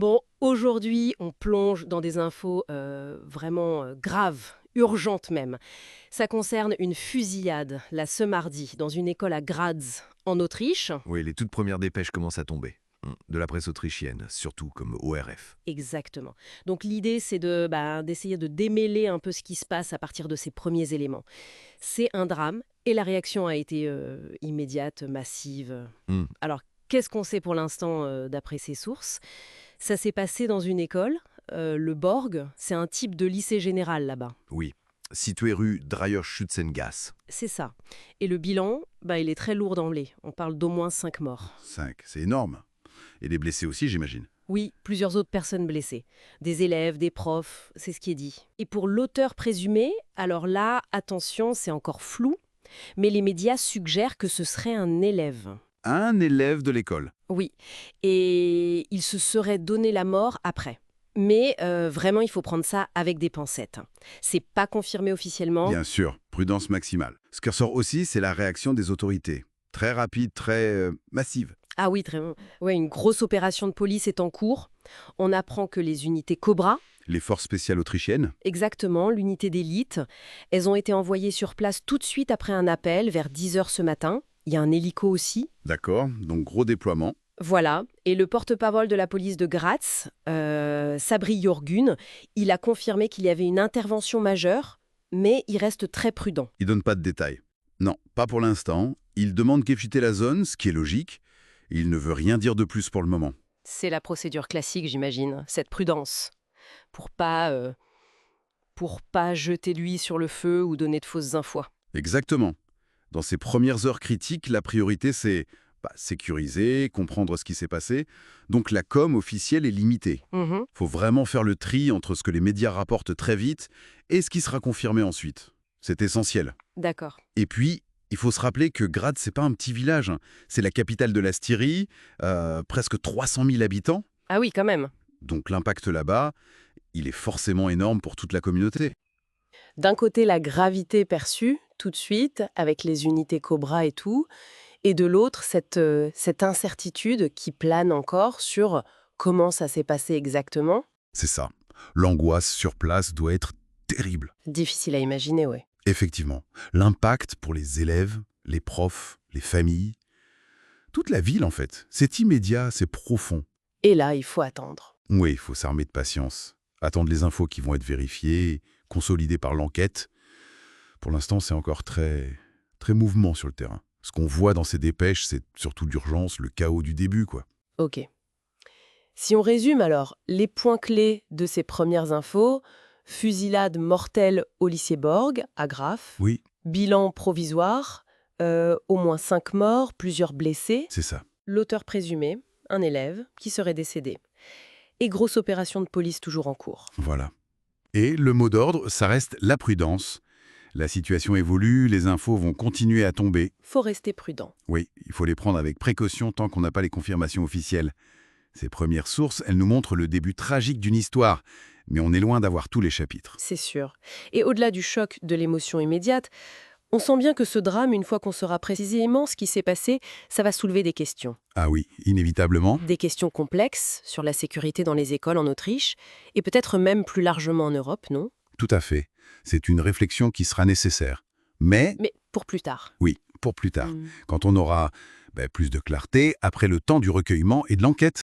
Bon, aujourd'hui, on plonge dans des infos vraiment graves, urgentes même. Ça concerne une fusillade, là, ce mardi, dans une école à Graz, en Autriche. Oui, les toutes premières dépêches commencent à tomber. De la presse autrichienne, surtout comme ORF. Exactement. Donc l'idée, c'est d'essayer de démêler un peu ce qui se passe à partir de ces premiers éléments. C'est un drame, et la réaction a été immédiate, massive. Hmm, Alors, qu'est-ce qu'on sait pour l'instant d'après ces sources? Ça s'est passé dans une école, le Borg, c'est un type de lycée général là-bas. oui. Situé rue Dreyer-Schützengasse. C'est ça. Et le bilan, il est très lourd d'emblée. On parle d'au moins 5 morts. 5, c'est énorme. Et des blessés aussi, j'imagine. Oui, plusieurs autres personnes blessées. Des élèves, des profs, c'est ce qui est dit. Et pour l'auteur présumé, alors là, attention, c'est encore flou, mais les médias suggèrent que ce serait un élève. Un élève de l'école. Oui, et il se serait donné la mort après. Mais vraiment, il faut prendre ça avec des pincettes. C'est pas confirmé officiellement. Bien sûr, prudence maximale. Ce qui ressort aussi, c'est la réaction des autorités. Très rapide, très massive. Ah oui, très bien. Ouais, une grosse opération de police est en cours. On apprend que les unités Cobra, Les forces spéciales autrichiennes. exactement, l'unité d'élite, elles ont été envoyées sur place tout de suite après un appel, vers 10 heures ce matin. Il y a un hélico aussi. D'accord, donc gros déploiement. Voilà. Et le porte-parole de la police de Graz, Sabri Jorgun, il a confirmé qu'il y avait une intervention majeure, mais il reste très prudent. Il donne pas de détails. Non, pas pour l'instant. Il demande qu'effiter la zone, ce qui est logique. Il ne veut rien dire de plus pour le moment. C'est la procédure classique, j'imagine, cette prudence, pour pas jeter l'huile sur le feu ou donner de fausses infos. Exactement. Dans ces premières heures critiques, la priorité, c'est sécuriser, comprendre ce qui s'est passé. Donc la com officielle est limitée. Mhm. Faut vraiment faire le tri entre ce que les médias rapportent très vite et ce qui sera confirmé ensuite. C'est essentiel. D'accord. Et puis, il faut se rappeler que Graz, c'est pas un petit village. C'est la capitale de la Styrie, presque 300 000 habitants. Ah oui, quand même. Donc l'impact là-bas, il est forcément énorme pour toute la communauté. D'un côté, la gravité perçue, tout de suite, avec les unités Cobra et tout, et de l'autre, cette incertitude qui plane encore sur comment ça s'est passé exactement. C'est ça. L'angoisse sur place doit être terrible. Difficile à imaginer, ouais. Effectivement. L'impact pour les élèves, les profs, les familles, toute la ville en fait. C'est immédiat, c'est profond. Et là, il faut attendre. Oui, il faut s'armer de patience. Attendre les infos qui vont être vérifiées, consolidées par l'enquête. Pour l'instant, c'est encore très mouvement sur le terrain. Ce qu'on voit dans ces dépêches, c'est surtout l'urgence, le chaos du début, quoi. Ok. Si on résume alors, les points clés de ces premières infos: fusillade mortelle au lycée Borg, à Graff, Oui, bilan provisoire, au moins 5 morts, plusieurs blessés, c'est ça. l'auteur présumé, un élève, qui serait décédé. Et grosse opération de police toujours en cours. Voilà. Et le mot d'ordre, ça reste la prudence. La situation évolue, les infos vont continuer à tomber. Faut rester prudent. Oui, il faut les prendre avec précaution tant qu'on n'a pas les confirmations officielles. Ces premières sources, elles nous montrent le début tragique d'une histoire, mais on est loin d'avoir tous les chapitres. C'est sûr. Et au-delà du choc de l'émotion immédiate, on sent bien que ce drame, une fois qu'on saura précisément ce qui s'est passé, ça va soulever des questions. Ah oui, inévitablement. Des questions complexes sur la sécurité dans les écoles en Autriche, et peut-être même plus largement en Europe, non? Tout à fait. C'est une réflexion qui sera nécessaire. Mais, Mais pour plus tard. oui, pour plus tard, Mm. quand on aura plus de clarté après le temps du recueillement et de l'enquête.